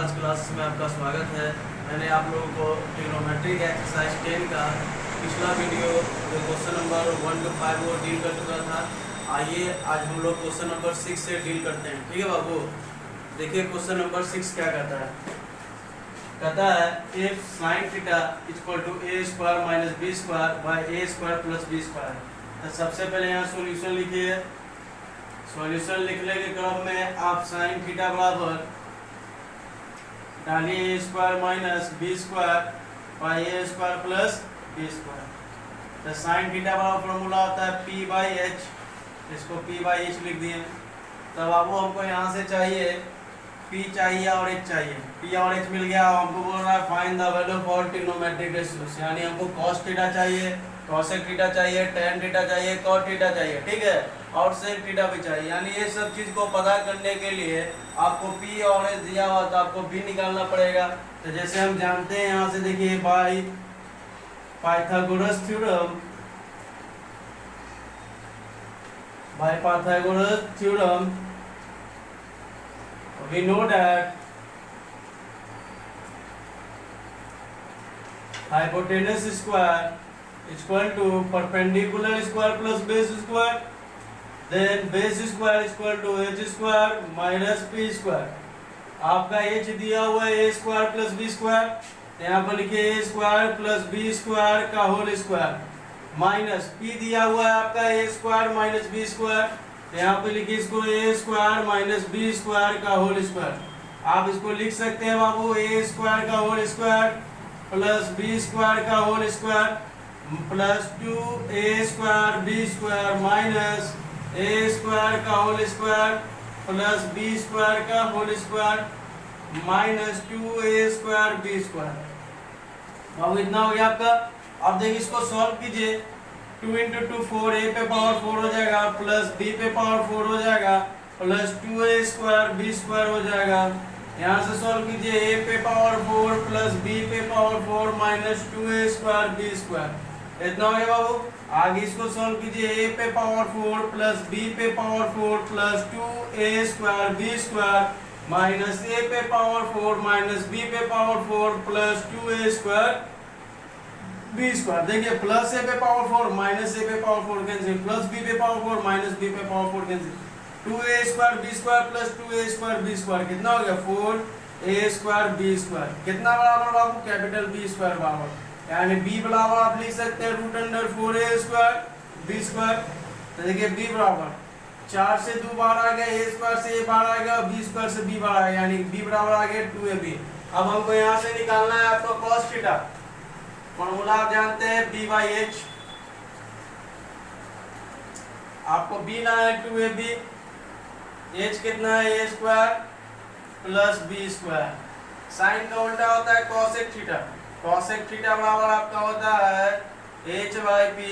आज क्लास में आपका स्वागत है। मैंने आप लोगों को ट्रिग्नोमेट्रिक एक्सरसाइज 10 का पिछला वीडियो जो क्वेश्चन नंबर 1 to 5 वो डील कर चुका था। आइए आज हम लोग क्वेश्चन नंबर 6 से डील करते हैं। ठीक है बाबू, देखिए क्वेश्चन नंबर 6 क्या कहता है। कहता है if sine theta equal to A square minus B square by A square plus B square. तो सबसे पहले यहाँ सॉल्यूशन लिखिए। सॉल्यूशन लिखने के क्रम में आप साइन थीटा बराबर डालिए A square minus B square by A square plus B square. तो साइन थीटा बराबर फॉर्मूला होता है पी बाई एच, इसको पी बाई एच लिख दिए। तब आपको हमको यहाँ से चाहिए पी चाहिए और एच चाहिए। पी और एच मिल गया। हमको बोल रहा है find the value for trigonometric ratios, यानी हमको कॉस थीटा चाहिए, कॉसेक थीटा चाहिए, टैन थीटा चाहिए, कॉट थीटा चाहिए, ठीक है, और सेक थीटा भी चाहिए। यानी ये सब चीज को पता करने के लिए आपको पी और एच दिया हुआ तो आपको बी निकालना पड़ेगा। तो जैसे हम जानते हैं यहाँ से देखिए by Pythagoras theorem, bye Pythagoras theorem we know that hypotenuse square is equal to perpendicular square plus base square, then base square is equal to h square minus p square। आपका h दिया हुआ है a square plus b square, तो यहाँ पर लिखिए a square plus b square का whole square minus p दिया हुआ है आपका a square minus b square, यहाँ पे लिखिए इसको A square minus B square का होल स्क्वायर। आप इसको लिख सकते हैं बाबू ए स्क्वायर का whole square plus B square का whole square plus 2a square B square minus A square का whole square plus B square का whole square minus 2a square B square. बाबू इतना हो गया आपका। अब देखिए इसको सॉल्व कीजिए। 2 इंटू 2 4, ए पे पावर 4 हो जाएगा प्लस बी पे पावर 4 हो जाएगा plus 2a square B square हो जाएगा। यहाँ से सॉल्व कीजिए ए पे पावर 4 प्लस बी पे power 4 minus 2a square B square. इतना हो गया बाबू। आगे इसको सॉल्व कीजिए ए पे पावर 4 प्लस बी पे power 4 plus 2a square B square minus A पे पावर 4 माइनस बी पे power 4 plus 2a square B square. देखिए प्लस ए पे पावर 4 माइनस ए पे पावर 4 कैंसिल, प्लस बी पे power 4 minus B पे power 4 cancel, 2a square B square plus 2a square B square कितना हो गया 4a square B square. कितना बराबर बाबू कैपिटल बी स्क्वायर बराबर, यानी बी बराबर आप लिख सकते हैं root under 4a square B square. तो देखिए बी बराबर 4 से 2 बार आ गया, a स्क्वायर से a बार आ गया, b स्क्वायर से b बार आ गया, यानी b बराबर आ गया 2ab। अब हमको यहाँ से निकालना है आपको cos थीटा। फॉर्मूला आप जानते हैं b बाई एच। आपको b ना है 2ab, h कितना है a square plus b square. Sine का उल्टा होता है cosec थीटा। cosec थीटा बराबर आपका होता है h बाई p,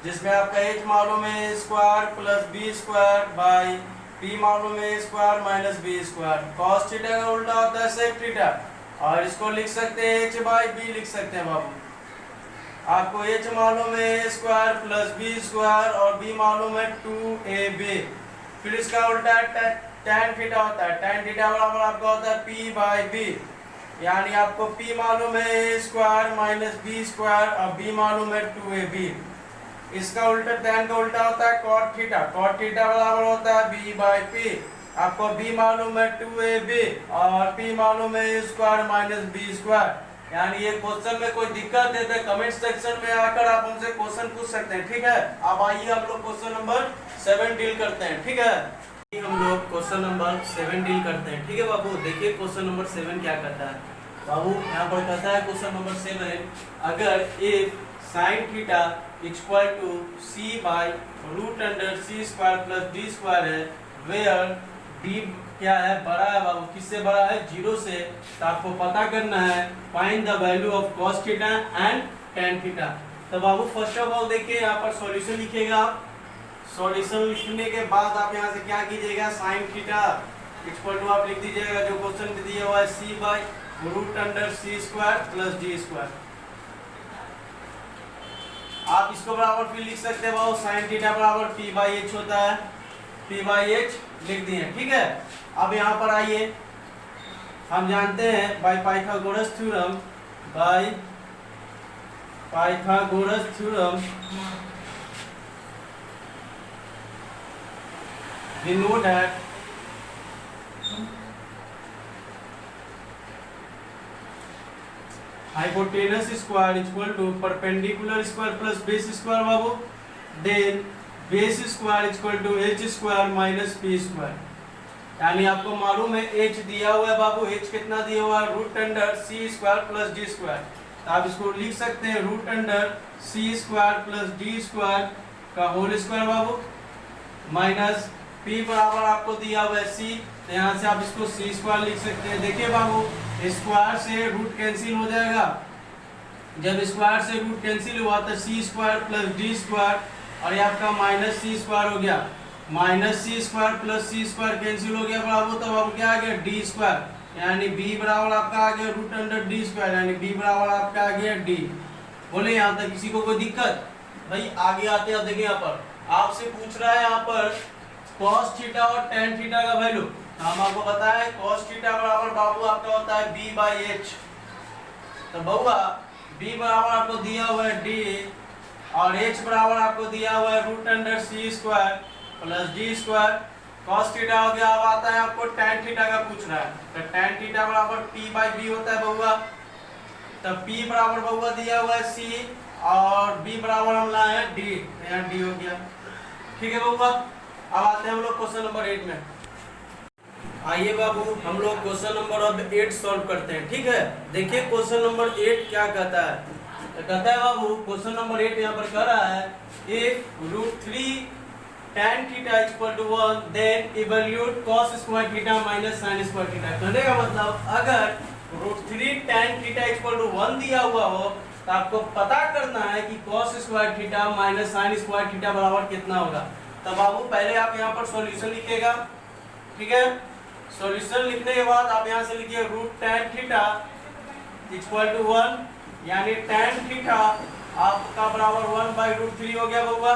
जिसमें आपका h मालूम है a square plus b square by p मालूम है a square minus b square. cos theta का उल्टा होता है sec थीटा, और इसको लिख सकते हैं h बाई b लिख सकते हैं बाबू। आपको h मालूम है a square plus b square और b मालूम है 2ab। फिर इसका उल्टा tan थीटा होता है। tan थीटा बराबर आपका होता है p बाई b, यानी आपको p मालूम है a square minus b square और b मालूम है 2ab। इसका उल्टा tan का उल्टा होता है cot थीटा। cot थीटा बराबर होता है b बाई p। आपको b मालूम है 2ab और p मालूम है a square minus b square. यानी ये क्वेश्चन में कोई दिक्कत है तो कमेंट सेक्शन में आकर आप हमसे क्वेश्चन पूछ सकते हैं, ठीक है। अब आइए हम लोग क्वेश्चन नंबर 7 डील करते हैं, ठीक है। हम लोग क्वेश्चन नंबर 7 डील करते हैं, ठीक है बाबू। देखिए क्वेश्चन नंबर 7 क्या कहता है बाबू। यहाँ पर कहता है क्वेश्चन नंबर 7, अगर if sine theta equal to c by root under c square plus d square है, वेयर d क्या है बड़ा है बाबू, किससे बड़ा है 0 से। तो आपको पता करना है find the value of cos theta and tan theta. तो बाबू फर्स्ट ऑफ ऑल देखिए यहाँ पर सॉल्यूशन लिखिएगा। सॉल्यूशन लिखने के बाद आप यहाँ से क्या कीजिएगा, साइन थीटा इक्वल टू आप लिख दीजिएगा जो क्वेश्चन में दिया हुआ है c by root under c square plus d square. आप इसको बराबर फिर लिख सकते हैं बाबू साइन थीटा बराबर p बाई h होता है, p बाई h लिख दिए, ठीक है। अब यहाँ पर आइए हम जानते हैं by Pythagoras theorem, bye Pythagoras theorem we know that hypotenuse square is equal to perpendicular square plus base square Babu, then base square is equal to h square minus p square। यानी आपको मालूम है h दिया हुआ है बाबू, h कितना दिया हुआ है, root under C square plus D square. तो आप इसको लिख सकते हैं root under C square plus D square का होल स्क्वायर बाबू, माइनस p बराबर आपको दिया हुआ है c, तो यहाँ से आप इसको c स्क्वायर लिख सकते हैं। देखिए बाबू, स्क्वायर से रूट कैंसिल हो जाएगा, जब स्क्वायर से रूट कैंसिल हुआ तो c square plus D square और ये आपका माइनस सी स्क्वायर हो गया, माइनस सी स्क्वायर प्लस सी स्क्वायर कैंसिल हो गया बाबू, तो अब क्या आ गया डी स्क्वायर, यानी b बराबर आपका आ गया रूट अंडर डी स्क्वायर, यानी b बराबर आपका आ गया d। बोले यहाँ तक किसी को कोई दिक्कत? भाई आगे आते हैं, देखिए यहाँ पर आपसे पूछ रहा है यहाँ पर cos थीटा और tan थीटा का वैल्यू। हम आपको बताया cos थीटा बराबर बाबू आपका होता है b बाई एच, तो बउआ b बराबर आपको दिया हुआ है d और h बराबर आपको दिया हुआ है root under C square plus D square. cos theta हो गया, अब आता है आपको tan थीटा का पूछ रहा है, तो tan थीटा बराबर p बाई b होता है बउआ, तो p बराबर बउआ दिया हुआ है c और b बराबर हम लाए हैं d, यहाँ d हो गया। ठीक है बउआ, अब आते हैं हम लोग क्वेश्चन नंबर 8 में। आइए बाबू हम लोग क्वेश्चन नंबर 8 सॉल्व करते हैं। ठीक है, देखिए क्वेश्चन नंबर 8 क्या कहता है। तो कहता है बाबू क्वेश्चन नंबर 8 यहाँ पर कह रहा है if root 3 tan theta equal to 1 then evaluate cos square theta minus sin square theta. कहने का मतलब अगर root 3 tan theta equal to 1 दिया हुआ हो तो आपको पता करना है कि cos square theta minus sin square theta बराबर कितना होगा। तो बाबू पहले आप यहाँ पर सॉल्यूशन लिखिएगा। ठीक है, सॉल्यूशन लिखने के बाद आप यहाँ से लिखिए root tan theta equal to 1, यानी tan थीटा आपका बराबर 1 बाई रूट 3 हो गया बउआ।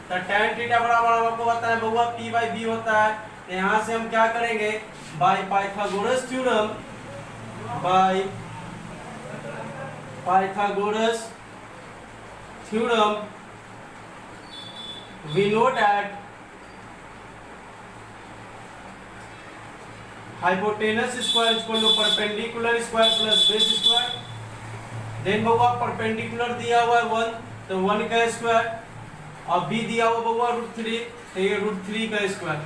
तो tan थीटा बराबर आपको पता है बउआ p बाई b होता है, तो यहाँ से हम क्या करेंगे bye Pythagoras theorem, bye Pythagoras theorem we know that hypotenuse square is equal to perpendicular square plus base square। then बउआ perpendicular दिया हुआ है 1, तो 1 का स्क्वायर और b दिया हुआ बउआ रूट 3, तो ये रूट 3 का स्क्वायर,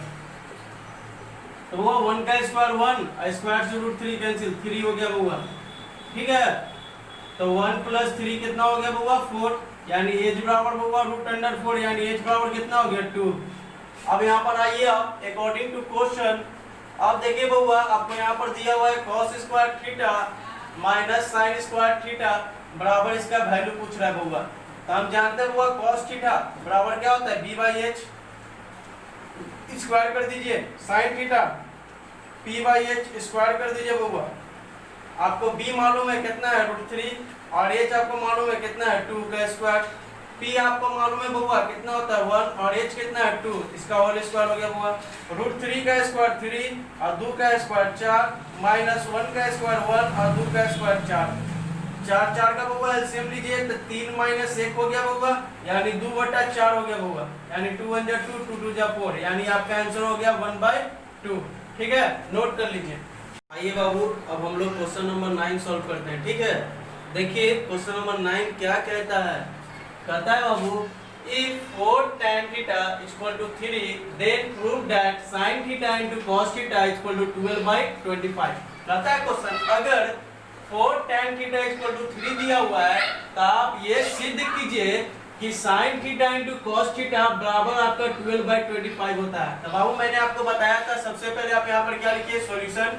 तो बउआ 1 का स्क्वायर 1, स्क्वायर से रूट 3 कैंसिल, 3 हो गया बउआ। ठीक है, तो 1 प्लस 3 कितना हो गया बउआ 4, यानी h बराबर बउआ रूट अंडर 4, यानी h बराबर कितना हो गया 2। अब यहाँ पर आइए आप अकॉर्डिंग टू क्वेश्चन, अब देखिए बउआ आपको यहाँ पर दिया हुआ है cos square theta minus sin square theta बराबर इसका वैल्यू पूछ रहा है बउआ। तो हम जानते हैं बउआ cos थीटा बराबर क्या होता है b बाई एच, स्क्वायर कर दीजिए, sin theta p by H square कर दीजिए बउआ। आपको b मालूम है कितना है रूट 3 और h आपको मालूम है कितना है 2 का स्क्वायर, p आपको मालूम है बउआ कितना होता है 1 और h कितना है 2, इसका होल स्क्वायर हो गया बउआ। रूट 3 का स्क्वायर 3 और 2 का स्क्वायर 4 माइनस 1 का स्क्वायर 1 और 2 का स्क्वायर 4, 4 का बउआ एलसीएम लीजिए तो 3 माइनस 1 हो गया बउआ, यानी 2/4 हो गया बउआ, यानी 2 1 जा 2 2 2 जा 4, यानी आपका आंसर हो गया 1/2। ठीक है, नोट कर लीजिए। आइए बाबू अब हम लोग क्वेश्चन नंबर 9 सॉल्व करते हैं। ठीक है, देखिए क्वेश्चन नंबर 9 क्या कहता है। कहता है बाबू if 4 tan theta equal to 3 then prove that sin theta into cos theta equal to 12/25। कहता है क्वेश्चन अगर 4 tan थीटा इक्वल टू 3 दिया हुआ है तो आप ये सिद्ध कीजिए कि sin theta into cos theta बराबर आपका 12/25 होता है। तो बाबू मैंने आपको बताया था, सबसे पहले आप यहाँ पर क्या लिखिए सॉल्यूशन,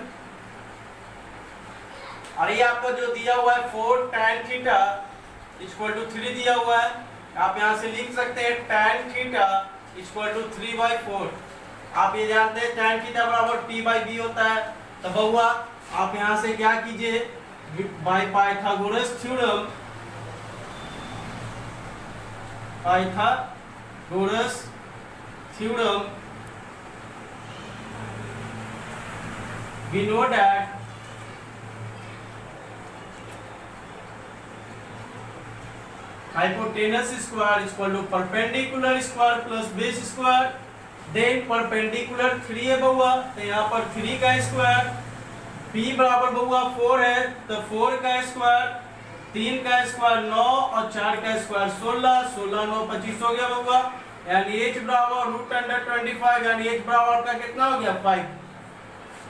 और ये आपको जो दिया हुआ है 4 tan थीटा इक्वल टू 3 दिया हुआ है, आप यहाँ से लिख सकते हैं tan थीटा इक्वल टू 3/4। आप ये जानते हैं tan थीटा बराबर p बाई b होता है। तो बउआ आप यहाँ से क्या कीजिए by Pythagoras theorem, Pythagoras theorem we know that hypotenuse square equal to perpendicular square plus base square, then perpendicular 3 है बउआ, तो यहाँ पर 3 का स्क्वायर, p बराबर बउआ 4 है तो 4 का स्क्वायर, 3 का स्क्वायर 9 और 4 का स्क्वायर 16, 16 9 25 हो गया बउआ, यानी h बराबर रूट अंडर 25, यानी h बराबर का कितना हो गया 5।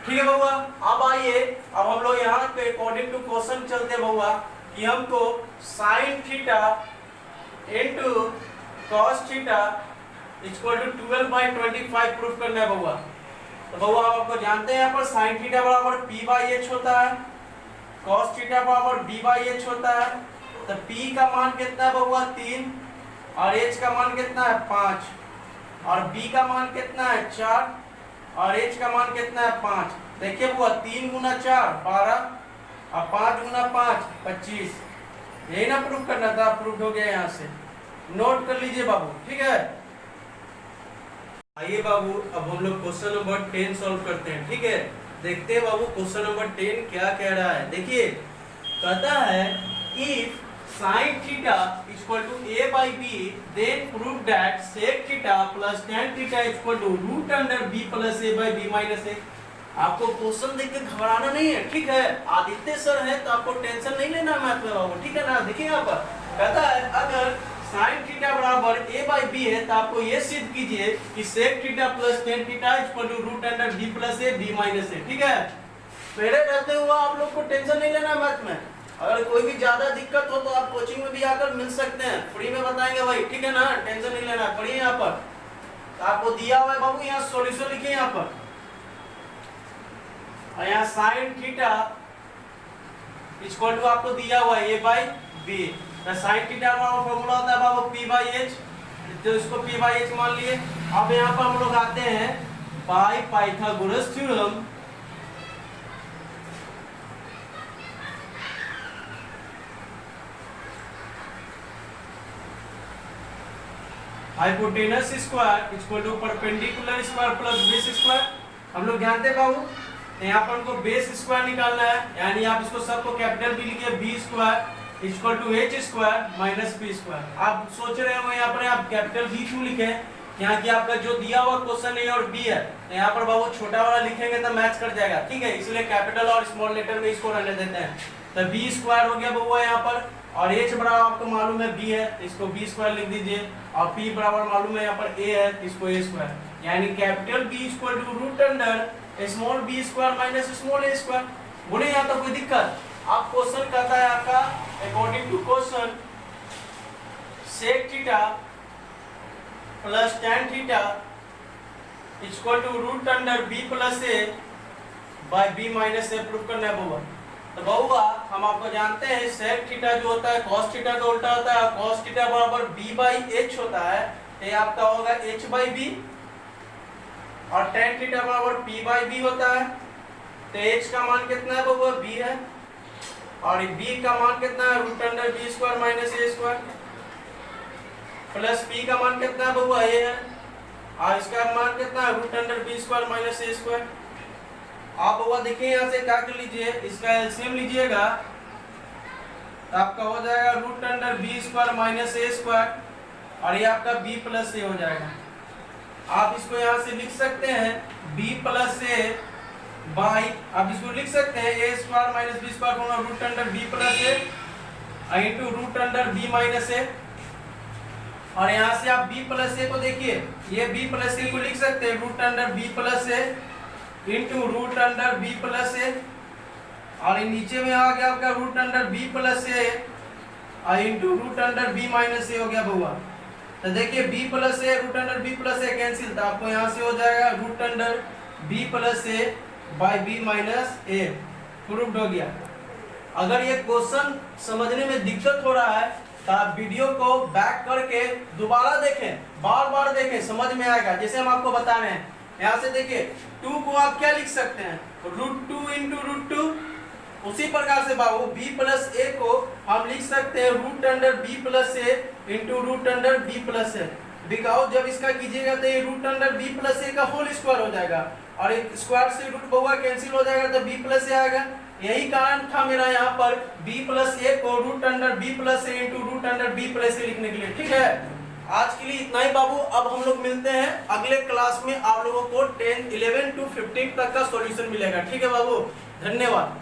ठीक है बउआ। अब आइए, अब हम लोग यहाँ पे अकॉर्डिंग टू क्वेश्चन चलते बउआ कि हमको sine theta into cos theta equal to 12/25 proof करना है बउआ। तो बउआ आपको जानते हैं यहाँ पर साइन थीटा बराबर p/h होता है, कॉस थीटा बराबर b/h होता है। तो p का मान कितना है बउआ 3 और h का मान कितना है 5 और b का मान कितना है 4 और h का मान कितना है 5। देखिए बउआ 3 गुना 4 12 और 5 गुना 5 25, यही ना प्रूफ करना था, प्रूफ हो गया यहाँ से, नोट कर लीजिए बाबू। ठीक है, आइए बाबू अब हम लोग क्वेश्चन नंबर 10 सॉल्व करते हैं। ठीक है, देखते हैं बाबू क्वेश्चन नंबर 10 क्या कह रहा है। देखिए कहता है if sin theta equal to a by b then prove that sec theta plus tan theta equal to root under b plus a by b minus a। आपको क्वेश्चन देख के घबराना नहीं है, ठीक है, आदित्य सर है तो आपको टेंशन नहीं लेना मैथ में बाबू, ठीक है ना। देखिए यहाँ पर कहता है अगर sin थीटा बराबर a by b है तो आपको ये सिद्ध कीजिए कि sec theta plus tan theta equal to root under b plus a b minus a। ठीक है, पहले रहते हुए आप लोग को टेंशन नहीं लेना मैथ में। अगर कोई भी ज्यादा दिक्कत हो तो आप कोचिंग में भी आकर मिल सकते हैं, फ्री में बताएंगे भाई, ठीक है ना, टेंशन नहीं लेना। पढ़िए यहाँ पर तो आपको दिया हुआ है बाबू, यहाँ सॉल्यूशन लिखिए यहाँ पर, और यहाँ साइन थीटा इक्वल टू आपको दिया हुआ है a बाई b। तो साइन थीटा का फॉर्मूला होता है बाबू p/h, तो इसको p/h मान लिए। अब यहाँ पर हम लोग आते हैं by Pythagoras theorem, hypotenuse square equal to perpendicular square plus base square. हम लोग जानते हैं बाबू, यहाँ पर हमको बेस स्क्वायर निकालना है, यानी आप इसको सबको कैपिटल बी लिखिए, B square equal to H square minus P square. आप सोच रहे हो यहाँ पर आप कैपिटल बी क्यों लिखे, यहाँ की आपका जो दिया हुआ क्वेश्चन ए और बी है, यहाँ पर बाबू छोटा वाला लिखेंगे तो मैच कर जाएगा, ठीक है, इसलिए कैपिटल और स्मॉल लेटर में इसको रहने देते हैं। तो बी स्क्वायर हो गया बउआ यहाँ पर, और h बराबर आपको मालूम है b है, इसको b स्क्वायर लिख दीजिए, और p बराबर मालूम है यहाँ पर a है, इसको a स्क्वायर, यानी capital B equal to root under small b square minus small a square. बोले यहाँ तो कोई दिक्कत। आप क्वेश्चन कहता है आपका according to question sec theta plus tan theta equal to root under b plus a by b minus a proof करना है बउआ। तो बउआ हम आपको जानते हैं सेक थीटा जो होता है cos थीटा का उल्टा होता है, cos थीटा बराबर b बाई h होता है, तो ये आपका होगा h बाई b, और tan थीटा बराबर p बाई b होता है, तो h का मान कितना है बउआ b है, और b का मान कितना है root under b square minus a square, plus p का मान कितना है बउआ a है, और इसका मान कितना है root under b square minus a square. आप बउआ देखिए यहाँ से क्या कर लीजिए, इसका एलसीएम लीजिएगा तो आपका हो जाएगा root under B square minus A square, और ये आपका b प्लस ए हो जाएगा। आप इसको यहाँ से लिख सकते हैं b प्लस ए बाई, आप इसको लिख सकते हैं A square minus B square होगा root under B plus A into root under B minus A, और यहाँ से आप b प्लस ए को देखिए, ये b प्लस ए को लिख सकते हैं root under b plus A into root under B plus A, और नीचे में आ गया आपका root under B plus A into root under B minus A हो गया बउआ। तो देखिए B plus A root under B plus A cancel, तो आपको यहाँ से हो जाएगा root under B plus A by B minus A, proved हो गया। अगर ये क्वेश्चन समझने में दिक्कत हो रहा है तो आप वीडियो को बैक करके दोबारा देखें, बार बार देखें, समझ में आएगा। जैसे हम आपको बता रहे हैं, यहाँ से देखिए 2 को आप क्या लिख सकते हैं रूट 2 इंटू रूट 2, उसी प्रकार से बाबू b प्लस ए को हम लिख सकते हैं root under b plus A into root under b plus A, because जब इसका कीजिएगा तो ये root under b plus A का होल स्क्वायर हो जाएगा, और एक स्क्वायर से रूट बउआ कैंसिल हो जाएगा तो b प्लस ए आएगा, यही कारण था मेरा यहाँ पर b प्लस ए को root under b plus A into root under b plus A लिखने के लिए। ठीक है, आज के लिए इतना ही बाबू। अब हम लोग मिलते हैं अगले क्लास में, आप लोगों को 10, 11 to 15 तक का सॉल्यूशन मिलेगा। ठीक है बाबू, धन्यवाद।